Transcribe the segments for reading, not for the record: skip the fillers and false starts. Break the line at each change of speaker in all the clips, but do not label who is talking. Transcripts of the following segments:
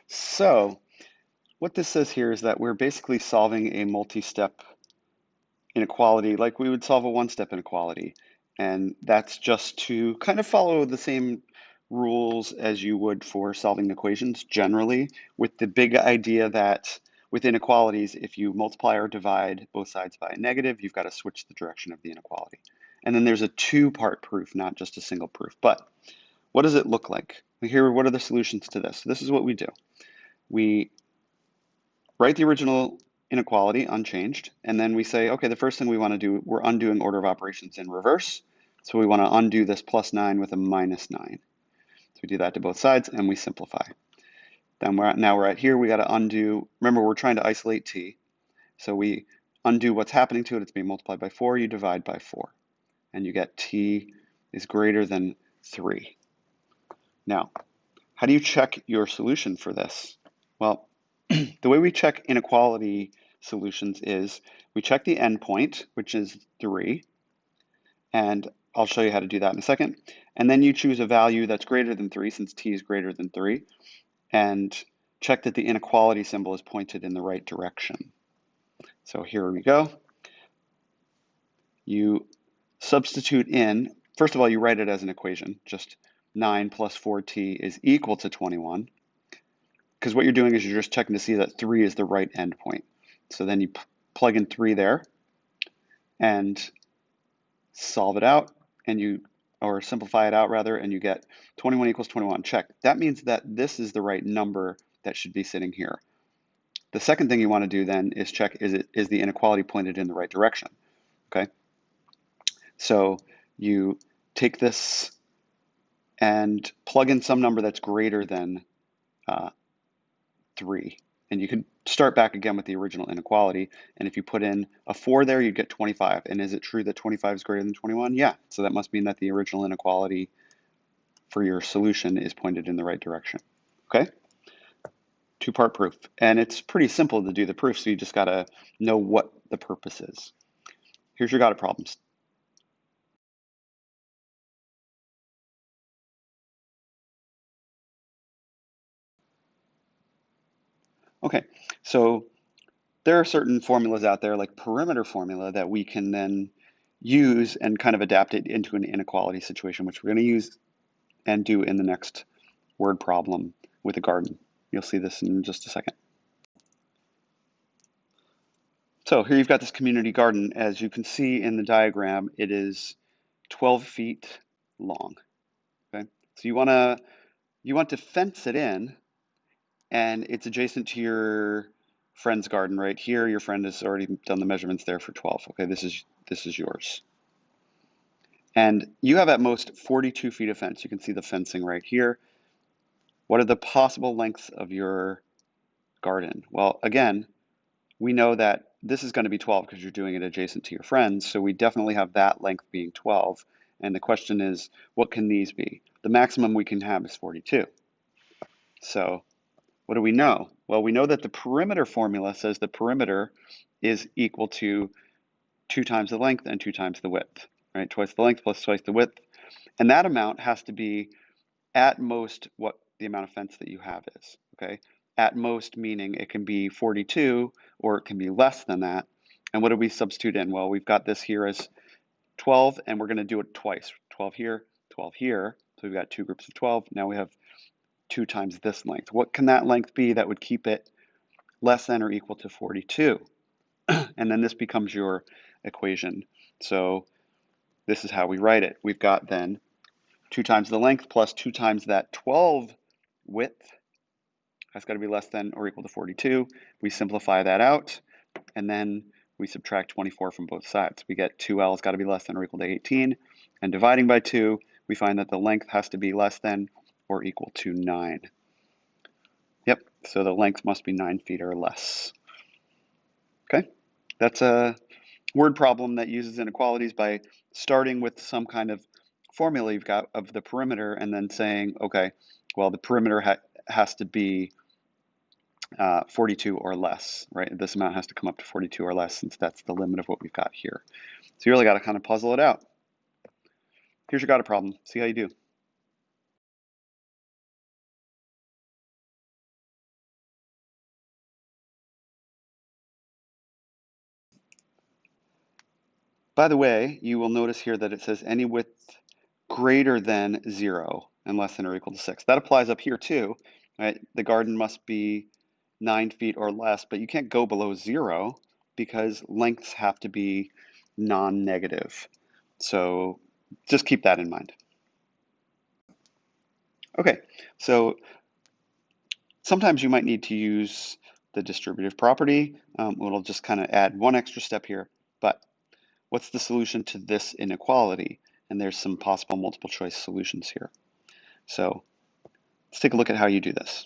So what this says here is that we're basically solving a multi-step inequality like we would solve a one-step inequality. And that's just to kind of follow the same rules as you would for solving equations generally, with the big idea that with inequalities, if you multiply or divide both sides by a negative, you've got to switch the direction of the inequality. And then there's a two-part proof, not just a single proof. But what does it look like? Here, what are the solutions to this? This is what we do. We write the original inequality unchanged, and then we say, okay, the first thing we want to do, we're undoing order of operations in reverse. So we want to undo this plus 9 with a minus 9. So we do that to both sides, and we simplify. Then now we're at here, we got to undo, remember we're trying to isolate t. So we undo what's happening to it, it's being multiplied by 4, you divide by 4. And you get t is greater than 3. Now, how do you check your solution for this? Well, the way we check inequality solutions is we check the endpoint, which is 3, and I'll show you how to do that in a second. And then you choose a value that's greater than 3, since t is greater than 3, and check that the inequality symbol is pointed in the right direction. So here we go. You substitute in, first of all, you write it as an equation, just 9 plus 4t is equal to 21. Because what you're doing is you're just checking to see that 3 is the right endpoint. So then you plug in 3 there and solve it out, and or simplify it out rather, and you get 21 equals 21. Check. That means that this is the right number that should be sitting here. The second thing you want to do then is check, is the inequality pointed in the right direction? Okay. So you take this and plug in some number that's greater than 3. And you could start back again with the original inequality. And if you put in a 4 there, you'd get 25. And is it true that 25 is greater than 21? Yeah. So that must mean that the original inequality for your solution is pointed in the right direction. Okay? Two-part proof. And it's pretty simple to do the proof, so you just got to know what the purpose is. Here's your got it problems. Okay, so there are certain formulas out there, like perimeter formula, that we can then use and kind of adapt it into an inequality situation, which we're going to use and do in the next word problem with a garden. You'll see this in just a second. So here you've got this community garden. As you can see in the diagram, it is 12 feet long. Okay, so you want to fence it in, and it's adjacent to your friend's garden right here. Your friend has already done the measurements there for 12. Okay, this is yours. And you have at most 42 feet of fence. You can see the fencing right here. What are the possible lengths of your garden? Well, again, we know that this is going to be 12 because you're doing it adjacent to your friends. So we definitely have that length being 12. And the question is, what can these be? The maximum we can have is 42. So what do we know? Well, we know that the perimeter formula says the perimeter is equal to 2 times the length and 2 times the width, right? Twice the length plus twice the width. And that amount has to be at most what the amount of fence that you have is, okay? At most meaning it can be 42 or it can be less than that. And what do we substitute in? Well, we've got this here as 12, and we're going to do it twice. 12 here, 12 here. So we've got 2 groups of 12. Now we have 2 times this length. What can that length be that would keep it less than or equal to 42? And then this becomes your equation. So this is how we write it. We've got then 2 times the length plus 2 times that 12 width has got to be less than or equal to 42. We simplify that out, and then we subtract 24 from both sides. We get 2L has got to be less than or equal to 18, and dividing by 2, we find that the length has to be less than or equal to 9. Yep, so the length must be 9 feet or less. Okay, that's a word problem that uses inequalities by starting with some kind of formula you've got of the perimeter and then saying, okay, well, the perimeter has to be 42 or less, right? This amount has to come up to 42 or less, since that's the limit of what we've got here. So you really got to kind of puzzle it out. Here's your got it problem. See how you do. By the way, you will notice here that it says any width greater than 0 and less than or equal to 6. That applies up here too, right? The garden must be 9 feet or less, but you can't go below 0 because lengths have to be non-negative. So just keep that in mind. Okay, so sometimes you might need to use the distributive property. We'll just kind of add one extra step here, but what's the solution to this inequality? And there's some possible multiple choice solutions here. So let's take a look at how you do this.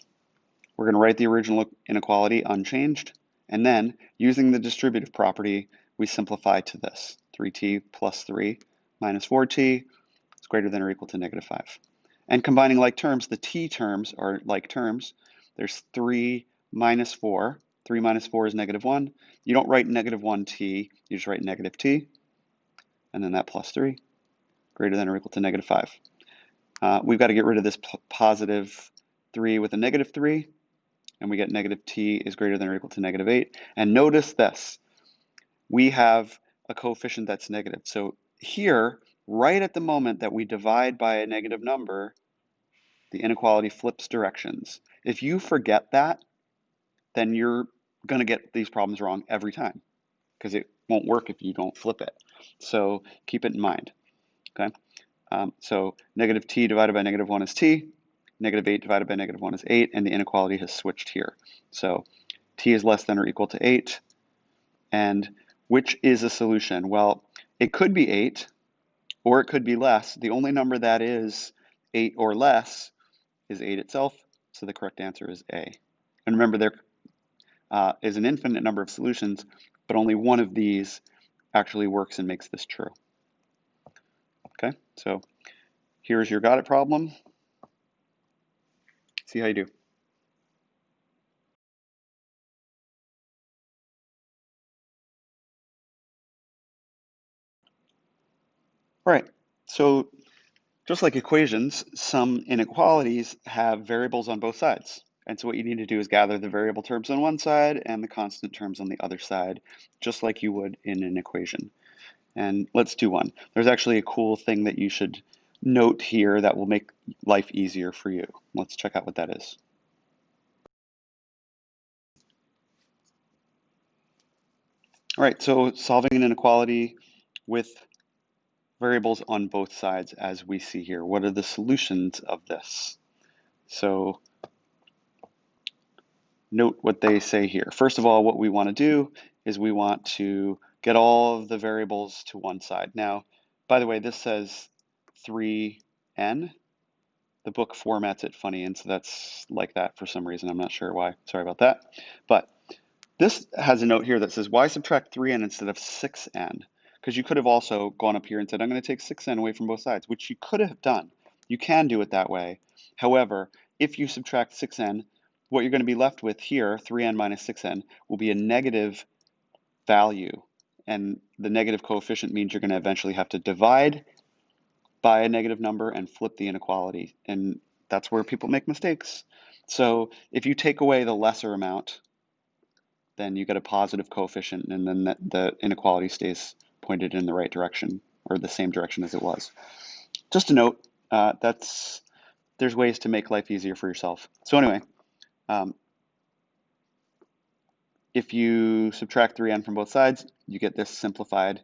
We're going to write the original inequality unchanged, and then using the distributive property, we simplify to this. 3t plus 3 minus 4t is greater than or equal to negative 5. And combining like terms, the t terms are like terms. There's 3 minus 4. 3 minus 4 is negative 1. You don't write negative 1t, you just write negative t. And then that plus 3, greater than or equal to negative 5. We've got to get rid of this positive 3 with a negative 3. And we get negative t is greater than or equal to negative 8. And notice this, we have a coefficient that's negative. So here, right at the moment that we divide by a negative number, the inequality flips directions. If you forget that, then you're going to get these problems wrong every time because it won't work if you don't flip it. So keep it in mind, okay? So negative t divided by negative 1 is t. Negative 8 divided by negative 1 is 8, and the inequality has switched here. So t is less than or equal to 8. And which is a solution? Well, it could be 8, or it could be less. The only number that is 8 or less is 8 itself, so the correct answer is A. And remember, there is an infinite number of solutions, but only one of these actually works and makes this true. Okay, so here's your got it problem. See how you do. All right, so just like equations, some inequalities have variables on both sides. And so what you need to do is gather the variable terms on one side and the constant terms on the other side, just like you would in an equation. And let's do one. There's actually a cool thing that you should note here that will make life easier for you. Let's check out what that is. All right, so solving an inequality with variables on both sides as we see here. What are the solutions of this? So note what they say here. First of all, what we want to do is we want to get all of the variables to one side. Now, by the way, this says 3n. The book formats it funny, and so that's like that for some reason. I'm not sure why. Sorry about that. But this has a note here that says, why subtract 3n instead of 6n? Because you could have also gone up here and said, I'm going to take 6n away from both sides, which you could have done. You can do it that way. However, if you subtract 6n, what you're going to be left with here, 3n minus 6n, will be a negative value. And the negative coefficient means you're going to eventually have to divide by a negative number and flip the inequality. And that's where people make mistakes. So if you take away the lesser amount, then you get a positive coefficient, and then the inequality stays pointed in the right direction, or the same direction as it was. Just a note, there's ways to make life easier for yourself. So anyway, if you subtract 3n from both sides, you get this simplified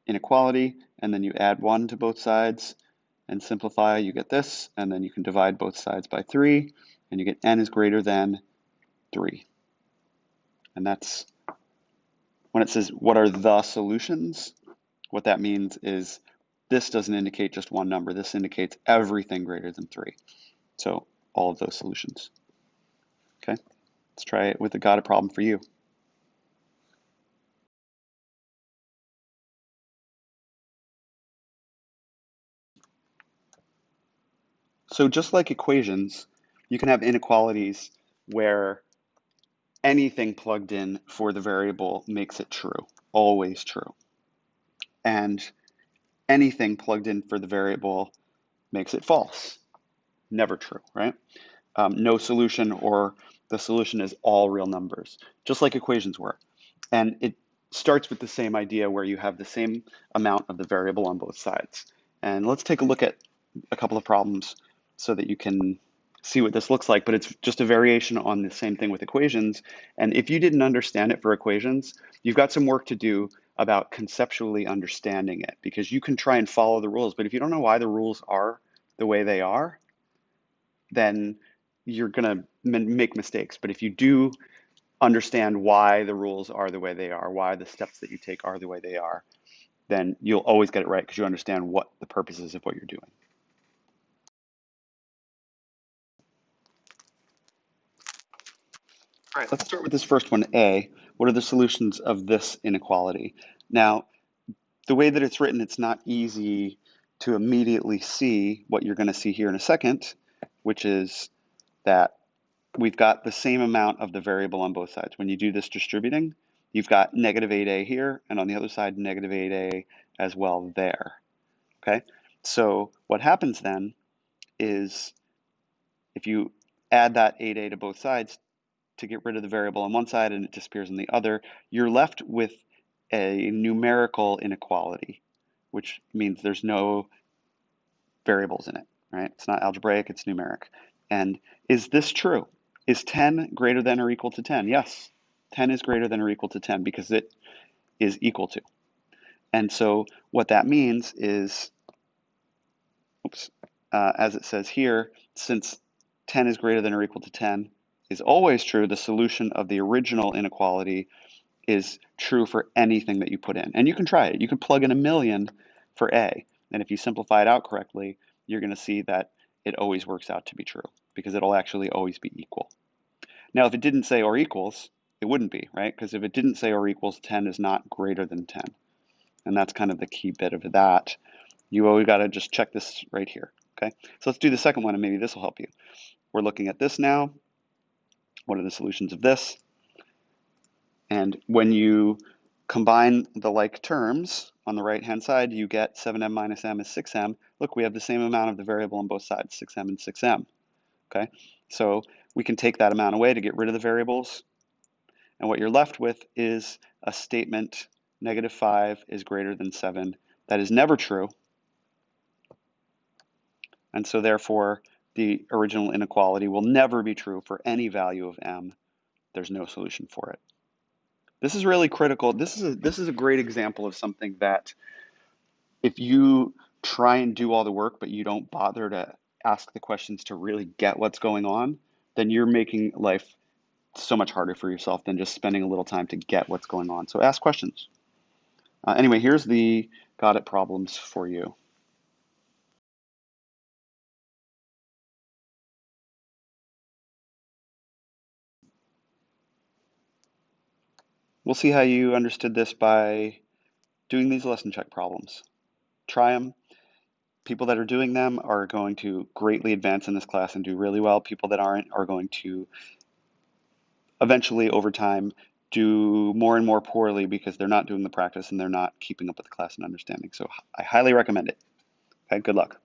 inequality, and then you add 1 to both sides and simplify, you get this, and then you can divide both sides by 3, and you get n is greater than 3. And that's when it says what are the solutions, what that means is this doesn't indicate just one number. This indicates everything greater than 3. So all of those solutions. Okay, let's try it with a got it problem for you. So just like equations, you can have inequalities where anything plugged in for the variable makes it true, always true. And anything plugged in for the variable makes it false, never true, right? No solution, or the solution is all real numbers, just like equations were. And starts with the same idea where you have the same amount of the variable on both sides. And let's take a look at a couple of problems so that you can see what this looks like, but it's just a variation on the same thing with equations. And if you didn't understand it for equations, you've got some work to do about conceptually understanding it, because you can try and follow the rules, but if you don't know why the rules are the way they are, then you're going to make mistakes. But if you do understand why the rules are the way they are, why the steps that you take are the way they are, then you'll always get it right because you understand what the purpose is of what you're doing. All right, let's start with this first one, A. What are the solutions of this inequality? Now, the way that it's written, it's not easy to immediately see what you're going to see here in a second, which is that we've got the same amount of the variable on both sides. When you do this distributing, you've got negative 8a here, and on the other side, negative 8a as well there. Okay, so what happens then is if you add that 8a to both sides to get rid of the variable on one side and it disappears on the other, you're left with a numerical inequality, which means there's no variables in it, right? It's not algebraic, it's numeric. And is this true? Is 10 greater than or equal to 10? Yes, 10 is greater than or equal to 10 because it is equal to. And so what that means is, as it says here, since 10 is greater than or equal to 10 is always true, the solution of the original inequality is true for anything that you put in. And you can try it. You can plug in 1,000,000 for A. And if you simplify it out correctly, you're going to see that it always works out to be true because it'll actually always be equal. Now, if it didn't say or equals, it wouldn't be, right? Because if it didn't say or equals, 10 is not greater than 10. And that's kind of the key bit of that. You always got to just check this right here, okay? So let's do the second one, and maybe this will help you. We're looking at this now. What are the solutions of this? And when you combine the like terms on the right-hand side, you get 7m minus m is 6m. Look, we have the same amount of the variable on both sides, 6m and 6m, okay? So we can take that amount away to get rid of the variables. And what you're left with is a statement, negative 5 is greater than 7. That is never true. And so therefore, the original inequality will never be true for any value of m. There's no solution for it. This is really critical. This is a great example of something that if you try and do all the work, but you don't bother to ask the questions to really get what's going on, then you're making life so much harder for yourself than just spending a little time to get what's going on. So ask questions. Anyway, here's the got it problems for you. We'll see how you understood this by doing these lesson check problems. Try them. People that are doing them are going to greatly advance in this class and do really well. People that aren't are going to eventually, over time, do more and more poorly because they're not doing the practice and they're not keeping up with the class and understanding. So I highly recommend it. Okay, good luck.